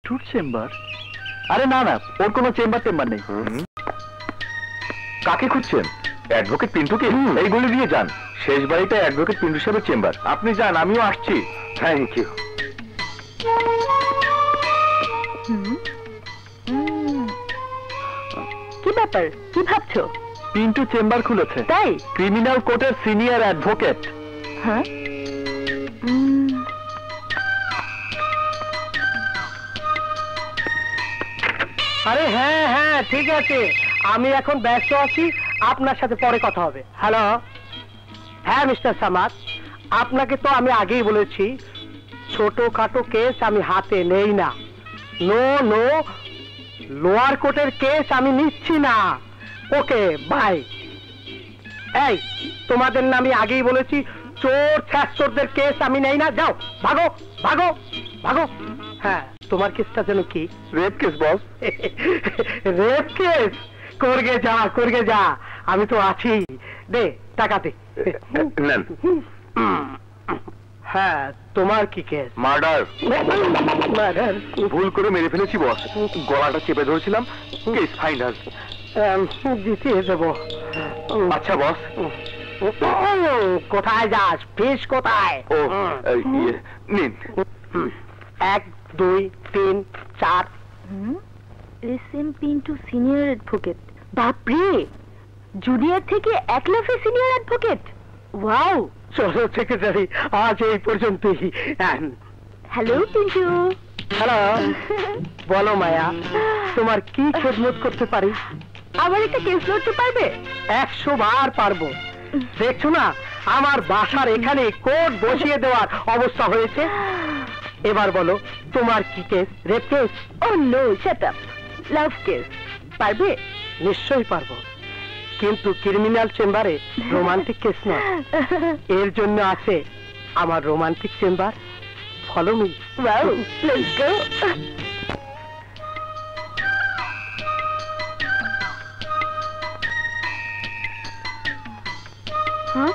পিন্টুর chamber? আরে না না, ওর কোনো চেম্বার টেম্বার নেই। কাকে খুঁজছেন? অ্যাডভোকেট পিন্টুকে? এই গলি দিয়ে যান, শেষ বাড়িটা অ্যাডভোকেট পিন্টু সাহেবের চেম্বার। আপনি যান, আমিও আসছি। Thank you. কি ব্যাপার, কি ভাবছো? পিন্টু চেম্বার খুলেছে। তাই? ক্রিমিনাল কোর্টের সিনিয়র অ্যাডভোকেট। হ্যাঁ, আরে হ্যাঁ হ্যাঁ ঠিক আছে, আমি এখন ব্যস্ত আছি, আপনার সাথে পরে কথা হবে। হ্যালো, হ্যাঁ মিস্টার সামাদ, আপনাকে তো আমি আগেই বলেছি ছোটখাটো কেস আমি হাতে নেই না। নো নো, লোয়ার কোর্টের কেস আমি নিচ্ছি না। Okay bye. এই তোমাদের না আমি আগেই বলেছি চোর ছ্যাচোরদের কেস আমি নেই না। যাও, ভাগো ভাগো ভাগো। হ্যাঁ, তোমার কেসটা যেন কি? Rape case boss. Rape case? করগে যা, করগে যা, আমি তো আছি। দে টাকা দে। নেন। হ্যাঁ, তোমার কি কেস? মার্ডার। মার্ডার? ভুল করে মেরে ফেলেছি বস, গলাটা চেপে ধরেছিলাম। Case final. জিতিয়ে দেবো। আচ্ছা বস। কোথায় যাস? ফিস কোথায়? ও নিন। 1 2 3 4। SM Pintu senior advocate. বাপরে, জুনিয়র থেকে এক লাফে সিনিয়র অ্যাডভোকেট। ওয়াও। চলো সেক্রেটারি, আজ এই পর্যন্তই। হ্যালো পিন্টু। হ্যালো, বলো মায়া, তোমার কি খেদমত করতে পারি? আবার একটা কেস লড়তে পারবে? 100 বার পারবো। দেখছো না আমার বাসার এখানে কোর্ট বসিয়ে দেওয়ার অবস্থা হয়েছে। এবার বলো তোমার কি case? Rape case? Oh no, shut up. Love case. পারবে? নিশ্চয়ই পারবো, কিন্তু ক্রিমিনাল চেম্বারে রোমান্টিক কেস নয়। এর জন্য আছে আমার romantic chamber. Follow me. Wow, let's go. হ্যাঁ,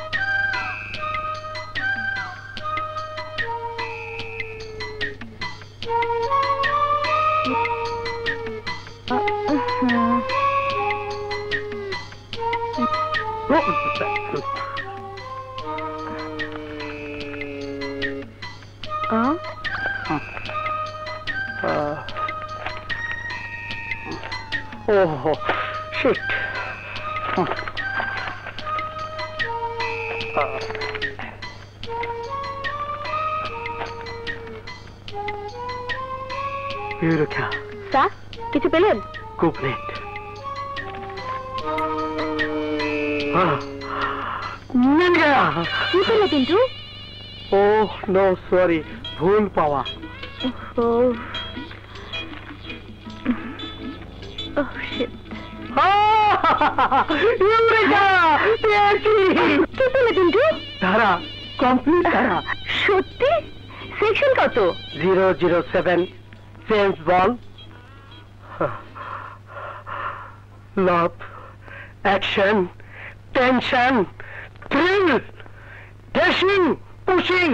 Oh, shit. Eureka. স্যার, কিছু পেলেন? Good night. मिल गया। কি পেলে পিন্টু? Oh no, sorry, ভুল পাওয়া। Oh shit. Eureka! পেয়েছি। কি পেলে পিন্টু? ধারা, কমপ্লিট ধারা। সত্যি? সেকশন কত? 007, James bond. Love, action, tension, thrill, dashing, pushing,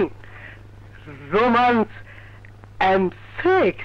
romance, and sex.